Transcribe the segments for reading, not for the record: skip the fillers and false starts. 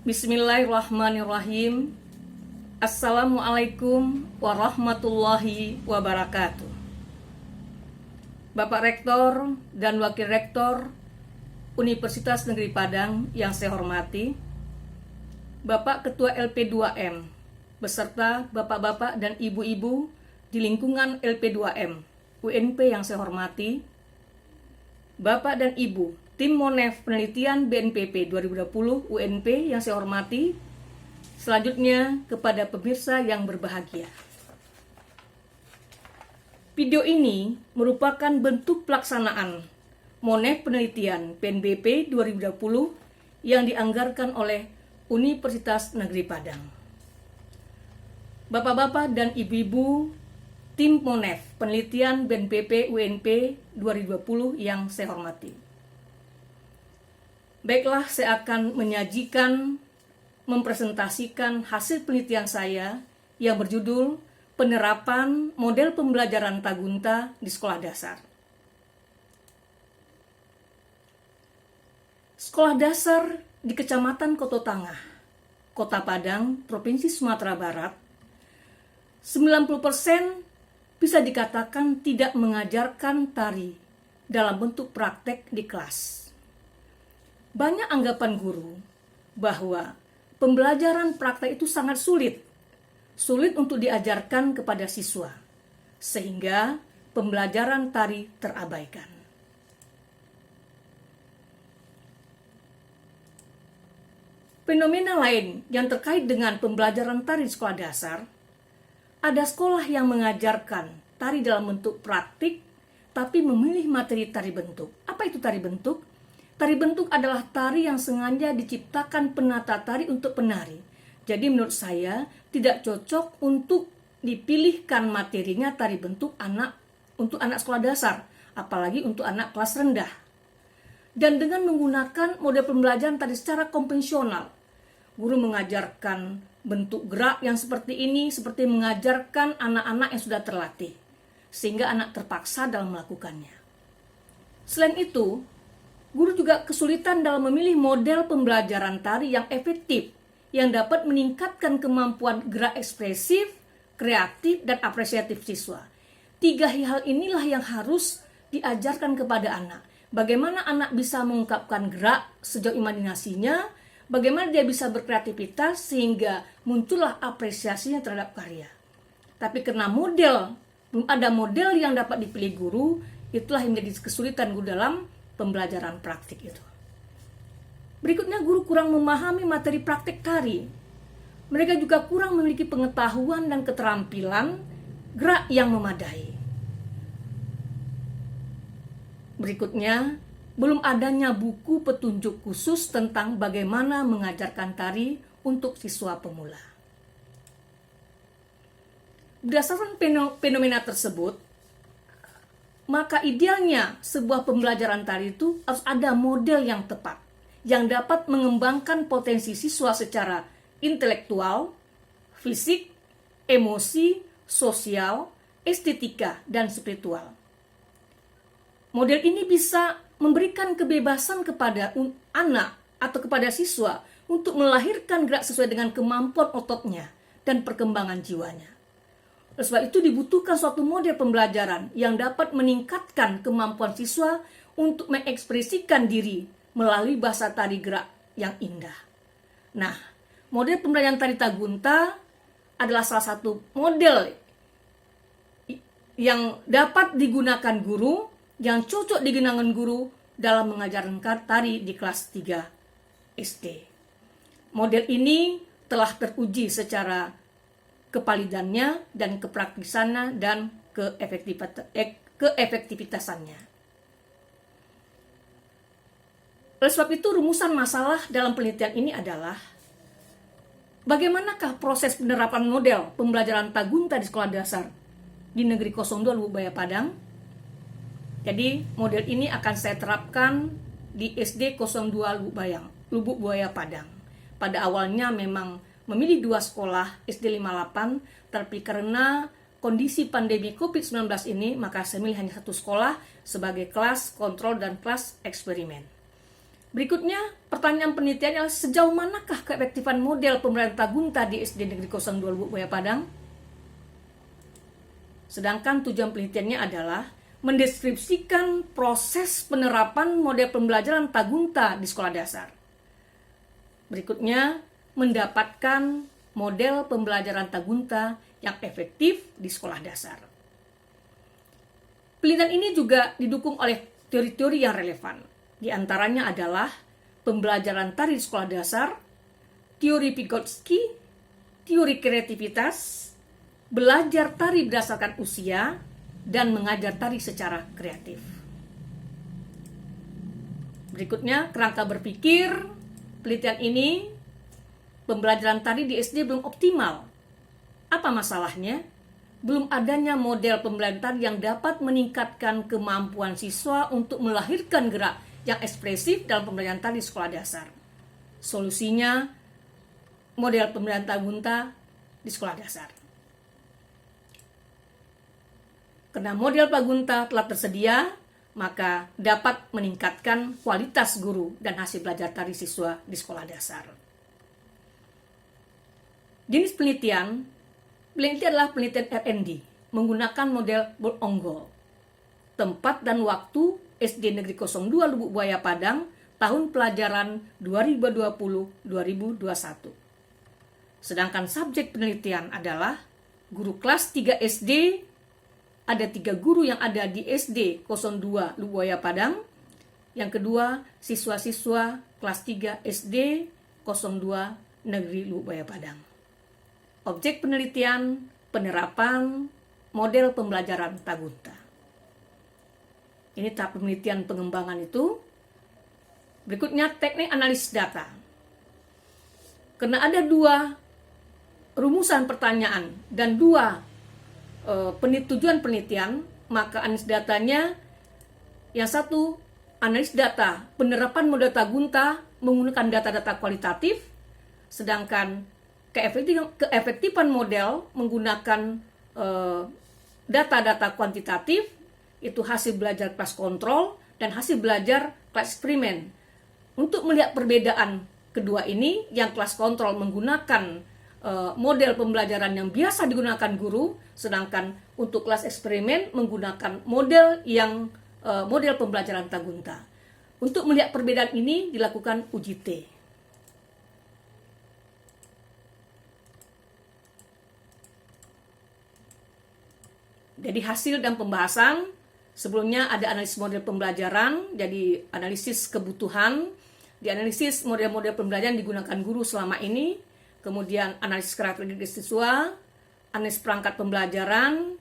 Bismillahirrahmanirrahim. Assalamualaikum warahmatullahi wabarakatuh. Bapak Rektor dan Wakil Rektor Universitas Negeri Padang yang saya hormati, Bapak Ketua LP2M, beserta Bapak-Bapak dan Ibu-Ibu di lingkungan LP2M, UNP yang saya hormati, Bapak dan Ibu Tim Monef Penelitian BNPP 2020 UNP yang saya hormati, selanjutnya kepada pemirsa yang berbahagia. Video ini merupakan bentuk pelaksanaan Monef Penelitian PNBP 2020 yang dianggarkan oleh Universitas Negeri Padang. Bapak-bapak dan ibu-ibu Tim Monef Penelitian BNPP UNP 2020 yang saya hormati. Baiklah, saya akan mempresentasikan hasil penelitian saya yang berjudul Penerapan Model Pembelajaran Tagunta di Sekolah Dasar. Sekolah dasar di Kecamatan Koto Tangah, Kota Padang, Provinsi Sumatera Barat, 90% bisa dikatakan tidak mengajarkan tari dalam bentuk praktek di kelas. Banyak anggapan guru bahwa pembelajaran praktek itu sangat sulit untuk diajarkan kepada siswa, sehingga pembelajaran tari terabaikan. Fenomena lain yang terkait dengan pembelajaran tari di sekolah dasar, ada sekolah yang mengajarkan tari dalam bentuk praktik, tapi memilih materi tari bentuk. Apa itu tari bentuk? Tari bentuk adalah tari yang sengaja diciptakan penata tari untuk penari. Jadi menurut saya tidak cocok untuk dipilihkan materinya tari bentuk untuk anak sekolah dasar, apalagi untuk anak kelas rendah. Dan dengan menggunakan model pembelajaran tadi secara konvensional, guru mengajarkan bentuk gerak yang seperti ini, seperti mengajarkan anak-anak yang sudah terlatih, sehingga anak terpaksa dalam melakukannya. Selain itu, guru juga kesulitan dalam memilih model pembelajaran tari yang efektif, yang dapat meningkatkan kemampuan gerak ekspresif, kreatif, dan apresiatif siswa. 3 hal inilah yang harus diajarkan kepada anak. Bagaimana anak bisa mengungkapkan gerak sejauh imajinasinya, bagaimana dia bisa berkreativitas sehingga muncullah apresiasinya terhadap karya. Tapi karena belum ada model yang dapat dipilih guru, itulah yang menjadi kesulitan guru dalam pembelajaran praktik itu. Berikutnya, guru kurang memahami materi praktik tari. Mereka juga kurang memiliki pengetahuan dan keterampilan gerak yang memadai. Berikutnya, belum adanya buku petunjuk khusus tentang bagaimana mengajarkan tari untuk siswa pemula. Berdasarkan fenomena tersebut, maka idealnya sebuah pembelajaran tari itu harus ada model yang tepat, yang dapat mengembangkan potensi siswa secara intelektual, fisik, emosi, sosial, estetika, dan spiritual. Model ini bisa memberikan kebebasan kepada anak atau kepada siswa untuk melahirkan gerak sesuai dengan kemampuan ototnya dan perkembangan jiwanya. Oleh sebab itu dibutuhkan suatu model pembelajaran yang dapat meningkatkan kemampuan siswa untuk mengekspresikan diri melalui bahasa tari gerak yang indah. Nah, model pembelajaran tari Tagunta adalah salah satu model yang dapat digunakan guru, yang cocok digunakan guru dalam mengajarkan tari di kelas 3 SD. Model ini telah teruji secara kevalidannya dan kepraktisannya dan keefektivitasannya. Oleh sebab itu, rumusan masalah dalam penelitian ini adalah bagaimanakah proses penerapan model pembelajaran Tagunta di sekolah dasar di Negeri 02 Lubuk Buaya Padang. Jadi model ini akan saya terapkan di SD 02 Lubuk Buaya Padang. Pada awalnya memang memilih 2 sekolah SD 58, tapi karena kondisi pandemi COVID-19 ini, maka saya milih hanya 1 sekolah sebagai kelas kontrol dan kelas eksperimen. Berikutnya, pertanyaan penelitian adalah sejauh manakah keefektifan model pembelajaran Tagunta di SD Negeri 02 Lubuk Buaya Padang? Sedangkan tujuan penelitiannya adalah mendeskripsikan proses penerapan model pembelajaran Tagunta di sekolah dasar. Berikutnya, mendapatkan model pembelajaran Tagunta yang efektif di sekolah dasar. Penelitian ini juga didukung oleh teori-teori yang relevan. Di antaranya adalah pembelajaran tari di sekolah dasar, teori Vygotsky, teori kreativitas, belajar tari berdasarkan usia, dan mengajar tari secara kreatif. Berikutnya, kerangka berpikir penelitian ini, pembelajaran tari di SD belum optimal. Apa masalahnya? Belum adanya model pembelajaran tari yang dapat meningkatkan kemampuan siswa untuk melahirkan gerak yang ekspresif dalam pembelajaran tari di sekolah dasar. Solusinya, model pembelajaran Tagunta di sekolah dasar. Karena model Tagunta telah tersedia, maka dapat meningkatkan kualitas guru dan hasil belajar tari siswa di sekolah dasar. Jenis penelitian adalah penelitian R&D menggunakan model Bolonggol. Tempat dan waktu SD Negeri 02 Lubuk Buaya Padang, tahun pelajaran 2020-2021. Sedangkan subjek penelitian adalah guru kelas 3 SD, ada 3 guru yang ada di SD 02 Lubuk Buaya Padang. Yang kedua, siswa-siswa kelas 3 SD 02 Negeri Lubuk Buaya Padang. Objek penelitian, penerapan model pembelajaran Tagunta. Ini tahap penelitian pengembangan itu. Berikutnya teknik analisis data. Karena ada 2 rumusan pertanyaan dan 2 tujuan penelitian, maka analisis datanya yang satu, analisis data penerapan model Tagunta menggunakan data-data kualitatif, sedangkan keefektifan model menggunakan data-data kuantitatif, itu hasil belajar kelas kontrol dan hasil belajar kelas eksperimen. Untuk melihat perbedaan kedua ini, yang kelas kontrol menggunakan model pembelajaran yang biasa digunakan guru, sedangkan untuk kelas eksperimen menggunakan model model pembelajaran Tagunta. Untuk melihat perbedaan ini dilakukan uji T. Jadi hasil dan pembahasan, sebelumnya ada analisis model pembelajaran, jadi analisis kebutuhan, dianalisis model-model pembelajaran digunakan guru selama ini, kemudian analisis karakteristik siswa, analisis perangkat pembelajaran,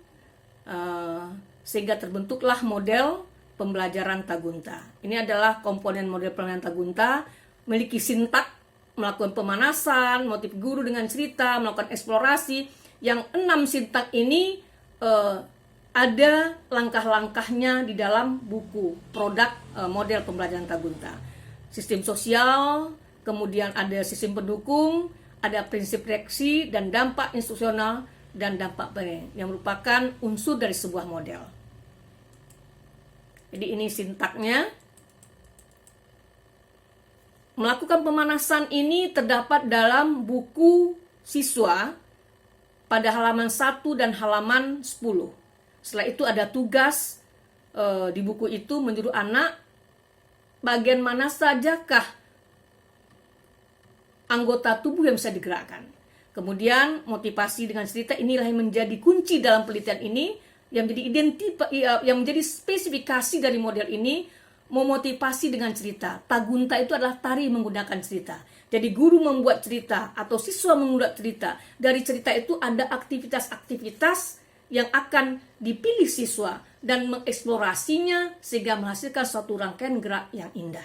sehingga terbentuklah model pembelajaran Tagunta. Ini adalah komponen model pembelajaran Tagunta, memiliki sintak, melakukan pemanasan, motif guru dengan cerita, melakukan eksplorasi. Yang 6 sintak ini ada langkah-langkahnya di dalam buku produk model pembelajaran Tagunta. Sistem sosial, kemudian ada sistem pendukung, ada prinsip reaksi dan dampak institusional dan dampak pengen yang merupakan unsur dari sebuah model. Jadi ini sintaknya. Melakukan pemanasan ini terdapat dalam buku siswa pada halaman 1 dan halaman 10. Setelah itu ada tugas di buku itu menyuruh anak bagian mana sajakah anggota tubuh yang bisa digerakkan. Kemudian motivasi dengan cerita inilah yang menjadi kunci dalam penelitian ini, yang menjadi spesifikasi dari model ini, memotivasi dengan cerita. Tagunta itu adalah tari menggunakan cerita. Jadi guru membuat cerita atau siswa membuat cerita. Dari cerita itu ada aktivitas-aktivitas yang akan dipilih siswa dan mengeksplorasinya sehingga menghasilkan suatu rangkaian gerak yang indah.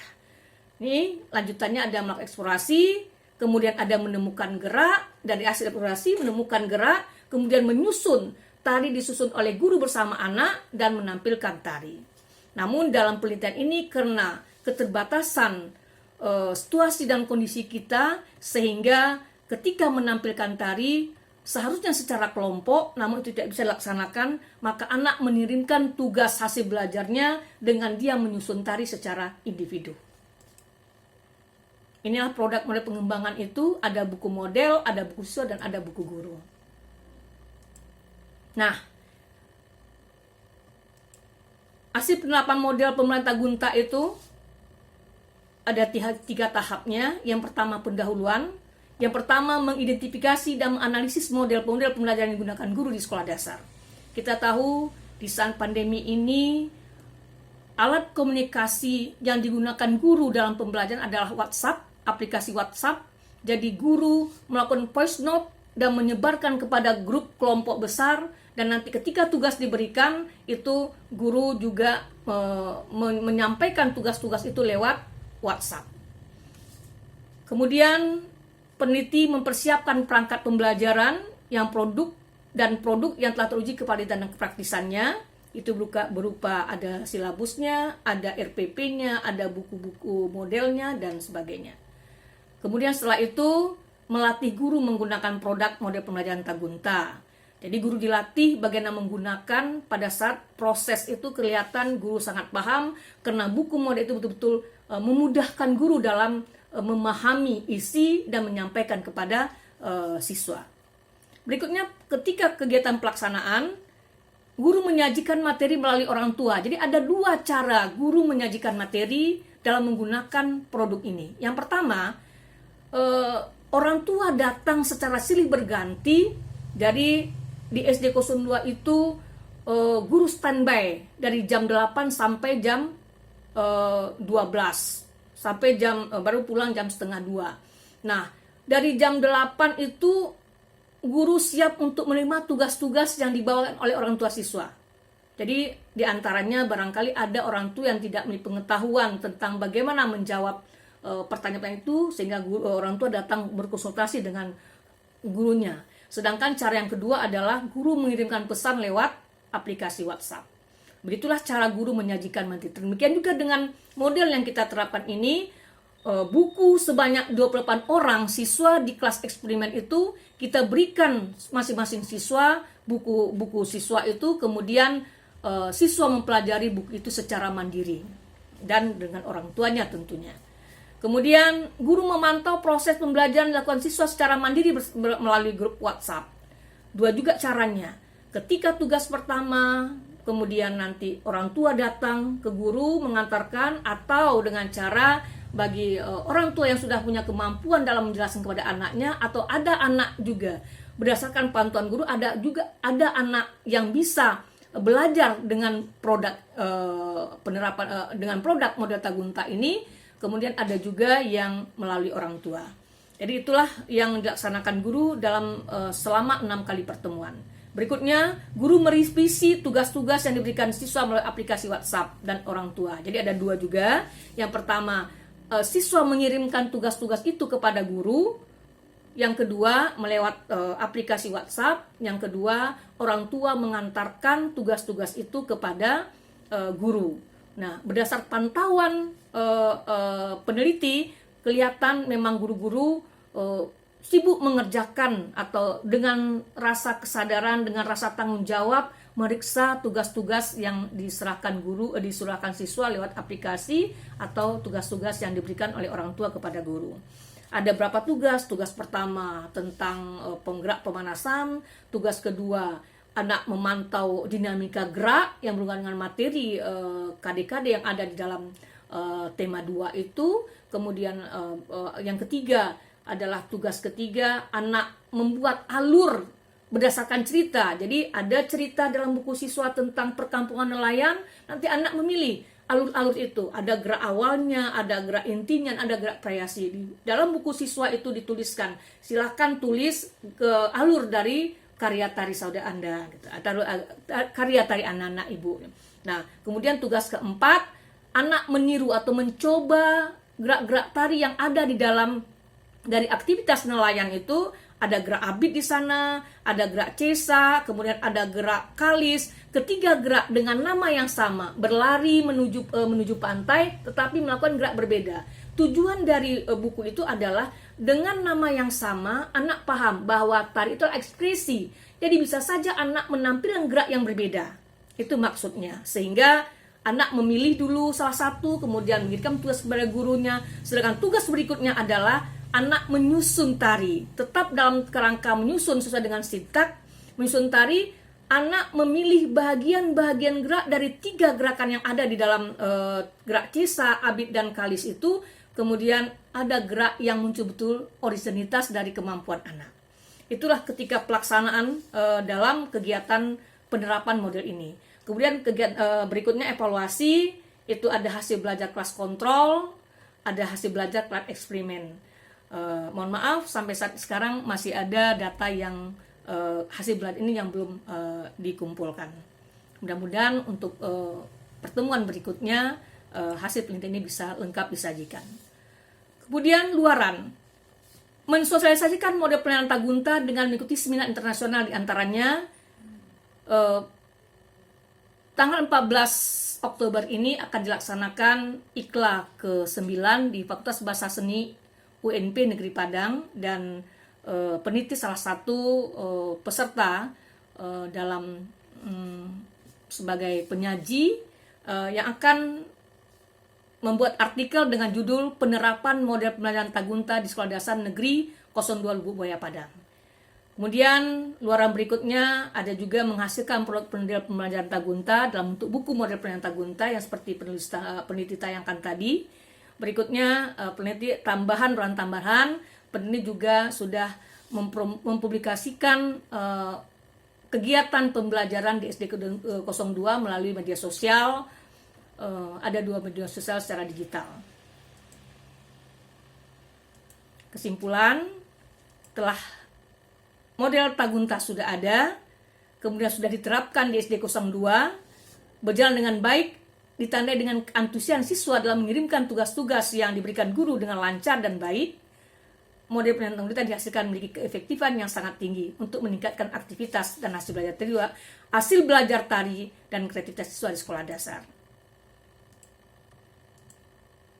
Ini lanjutannya ada melakukan eksplorasi, kemudian ada menemukan gerak, dari hasil eksplorasi menemukan gerak, kemudian menyusun, tari disusun oleh guru bersama anak dan menampilkan tari. Namun dalam penelitian ini karena keterbatasan situasi dan kondisi kita, sehingga ketika menampilkan tari seharusnya secara kelompok, namun itu tidak bisa dilaksanakan, maka anak mengirimkan tugas hasil belajarnya dengan dia menyusun tari secara individu. Inilah produk model pengembangan itu, ada buku model, ada buku siswa, dan ada buku guru. Nah, hasil penerapan model pemerintah Gunta itu ada 3 tahapnya. Yang pertama pendahuluan, yang pertama mengidentifikasi dan menganalisis model-model pembelajaran yang digunakan guru di sekolah dasar. Kita tahu di saat pandemi ini, alat komunikasi yang digunakan guru dalam pembelajaran adalah WhatsApp, aplikasi WhatsApp. Jadi guru melakukan voice note dan menyebarkan kepada grup kelompok besar, dan nanti ketika tugas diberikan itu guru juga menyampaikan tugas-tugas itu lewat WhatsApp. Kemudian peneliti mempersiapkan perangkat pembelajaran yang produk yang telah teruji kevalidan dan kepraktisannya. Itu berupa ada silabusnya, ada RPP-nya, ada buku-buku modelnya, dan sebagainya. Kemudian setelah itu melatih guru menggunakan produk model pembelajaran Tagunta. Jadi guru dilatih bagaimana menggunakan. Pada saat proses itu kelihatan guru sangat paham, karena buku model itu betul-betul memudahkan guru dalam memahami isi dan menyampaikan kepada siswa. Berikutnya, ketika kegiatan pelaksanaan, guru menyajikan materi melalui orang tua. Jadi ada 2 cara guru menyajikan materi dalam menggunakan produk ini. Yang pertama, orang tua datang secara silih berganti. Dari di SD 02 itu guru standby dari jam 8 sampai jam 12, sampai baru pulang jam setengah 2. Nah, dari jam 8 itu guru siap untuk menerima tugas-tugas yang dibawakan oleh orang tua siswa. Jadi diantaranya barangkali ada orang tua yang tidak memiliki pengetahuan tentang bagaimana menjawab pertanyaan itu, sehingga orang tua datang berkonsultasi dengan gurunya. Sedangkan cara yang kedua adalah guru mengirimkan pesan lewat aplikasi WhatsApp. Begitulah cara guru menyajikan materi. Demikian juga dengan model yang kita terapkan ini, buku sebanyak 28 orang siswa di kelas eksperimen itu kita berikan masing-masing siswa buku siswa itu, kemudian siswa mempelajari buku itu secara mandiri dan dengan orang tuanya tentunya. Kemudian guru memantau proses pembelajaran dilakukan siswa secara mandiri melalui grup WhatsApp. 2 juga caranya. Ketika tugas pertama, kemudian nanti orang tua datang ke guru mengantarkan, atau dengan cara bagi orang tua yang sudah punya kemampuan dalam menjelaskan kepada anaknya, atau ada anak juga berdasarkan pantauan guru, ada anak yang bisa belajar dengan produk dengan produk model Tagunta ini. Kemudian ada juga yang melalui orang tua. Jadi itulah yang dilaksanakan guru dalam selama 6 kali pertemuan. Berikutnya, guru merevisi tugas-tugas yang diberikan siswa melalui aplikasi WhatsApp dan orang tua. Jadi ada 2 juga. Yang pertama, siswa mengirimkan tugas-tugas itu kepada guru. Yang kedua, melewat aplikasi WhatsApp. Yang kedua, orang tua mengantarkan tugas-tugas itu kepada guru. Nah, berdasar pantauan peneliti, kelihatan memang guru-guru sibuk mengerjakan atau dengan rasa kesadaran, dengan rasa tanggung jawab meriksa tugas-tugas yang diserahkan siswa lewat aplikasi atau tugas-tugas yang diberikan oleh orang tua kepada guru. Ada berapa tugas? Tugas pertama tentang penggerak pemanasan, tugas kedua anak memantau dinamika gerak yang berhubungan dengan materi KD-KD yang ada di dalam tema 2 itu. Kemudian yang ketiga adalah tugas ketiga, anak membuat alur berdasarkan cerita. Jadi ada cerita dalam buku siswa tentang perkampungan nelayan, nanti anak memilih alur-alur itu. Ada gerak awalnya, ada gerak intinya, ada gerak variasi. Di dalam buku siswa itu dituliskan, silakan tulis ke alur dari karya tari saudara Anda, gitu, atau karya tari anak-anak ibu. Nah, kemudian tugas keempat, anak meniru atau mencoba gerak-gerak tari yang ada di dalam dari aktivitas nelayan itu. Ada gerak abit di sana, ada gerak cesa, kemudian ada gerak kalis. Ketiga gerak dengan nama yang sama, berlari menuju pantai, tetapi melakukan gerak berbeda. Tujuan dari buku itu adalah dengan nama yang sama, anak paham bahwa tari itu adalah ekspresi. Jadi bisa saja anak menampilkan gerak yang berbeda. Itu maksudnya. Sehingga anak memilih dulu salah satu, kemudian mengirimkan tugas kepada gurunya, sedangkan tugas berikutnya adalah anak menyusun tari. Tetap dalam kerangka menyusun sesuai dengan sintak, menyusun tari, anak memilih bagian-bagian gerak dari 3 gerakan yang ada di dalam gerak cisa, abit, dan kalis itu. Kemudian ada gerak yang muncul betul originalitas dari kemampuan anak. Itulah ketika pelaksanaan dalam kegiatan penerapan model ini. Kemudian berikutnya evaluasi, itu ada hasil belajar kelas kontrol, ada hasil belajar kelas eksperimen. Mohon maaf, sampai saat sekarang masih ada data yang hasil belajar ini yang belum dikumpulkan. Mudah-mudahan untuk pertemuan berikutnya hasil penelitian ini bisa lengkap disajikan. Kemudian luaran, mensosialisasikan model penilaian Tagunta dengan mengikuti seminar internasional, diantaranya tanggal 14 Oktober ini akan dilaksanakan IKLA ke-9 di Fakultas Bahasa Seni UNP Negeri Padang, dan peneliti salah satu peserta dalam sebagai penyaji yang akan membuat artikel dengan judul Penerapan Model Pembelajaran Tagunta di Sekolah Dasar Negeri 02 Lubuk Buaya Padang. Kemudian luaran berikutnya ada juga menghasilkan produk model pembelajaran Tagunta dalam bentuk buku model pembelajaran Tagunta yang seperti peneliti tayangkan tadi. Berikutnya peneliti tambahan, peneliti juga sudah mempublikasikan kegiatan pembelajaran di SD 02 melalui media sosial. Ada 2 media sosial secara digital. Kesimpulan, telah model Tagunta sudah ada, kemudian sudah diterapkan di SD 02, berjalan dengan baik, ditandai dengan antusias siswa dalam mengirimkan tugas-tugas yang diberikan guru dengan lancar dan baik. Model penilaian Tagunta dihasilkan memiliki keefektifan yang sangat tinggi untuk meningkatkan aktivitas dan hasil belajar tari dan kreativitas siswa di sekolah dasar.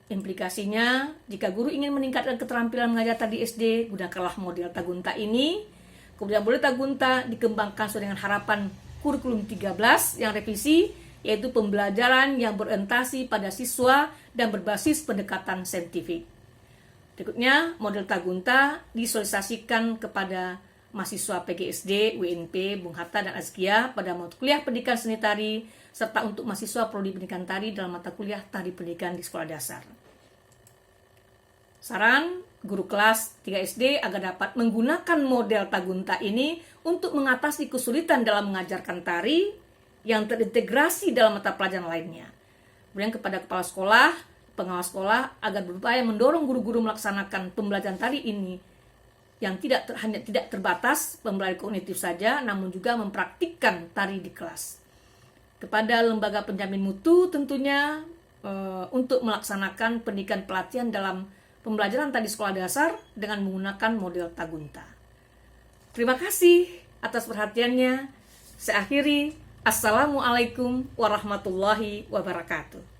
Implikasinya, jika guru ingin meningkatkan keterampilan mengajar tari SD, gunakanlah model Tagunta ini. Kemudian model Tagunta dikembangkan sesuai dengan harapan kurikulum 13 yang revisi, yaitu pembelajaran yang berorientasi pada siswa dan berbasis pendekatan saintifik. Berikutnya, model Tagunta disosialisasikan kepada mahasiswa PGSD, UNP, Bung Hatta, dan Azkia pada mata kuliah pendidikan seni tari, serta untuk mahasiswa prodi pendidikan tari dalam mata kuliah tari pendidikan di sekolah dasar. Saran guru kelas 3 SD agar dapat menggunakan model Tagunta ini untuk mengatasi kesulitan dalam mengajarkan tari yang terintegrasi dalam mata pelajaran lainnya. Kemudian kepada kepala sekolah, pengawas sekolah agar berupaya mendorong guru-guru melaksanakan pembelajaran tari ini yang hanya tidak terbatas pembelajaran kognitif saja, namun juga mempraktikkan tari di kelas. Kepada lembaga penjamin mutu tentunya untuk melaksanakan pendidikan pelatihan dalam pembelajaran tari sekolah dasar dengan menggunakan model Tagunta. Terima kasih atas perhatiannya. Saya akhiri. Assalamualaikum warahmatullahi wabarakatuh.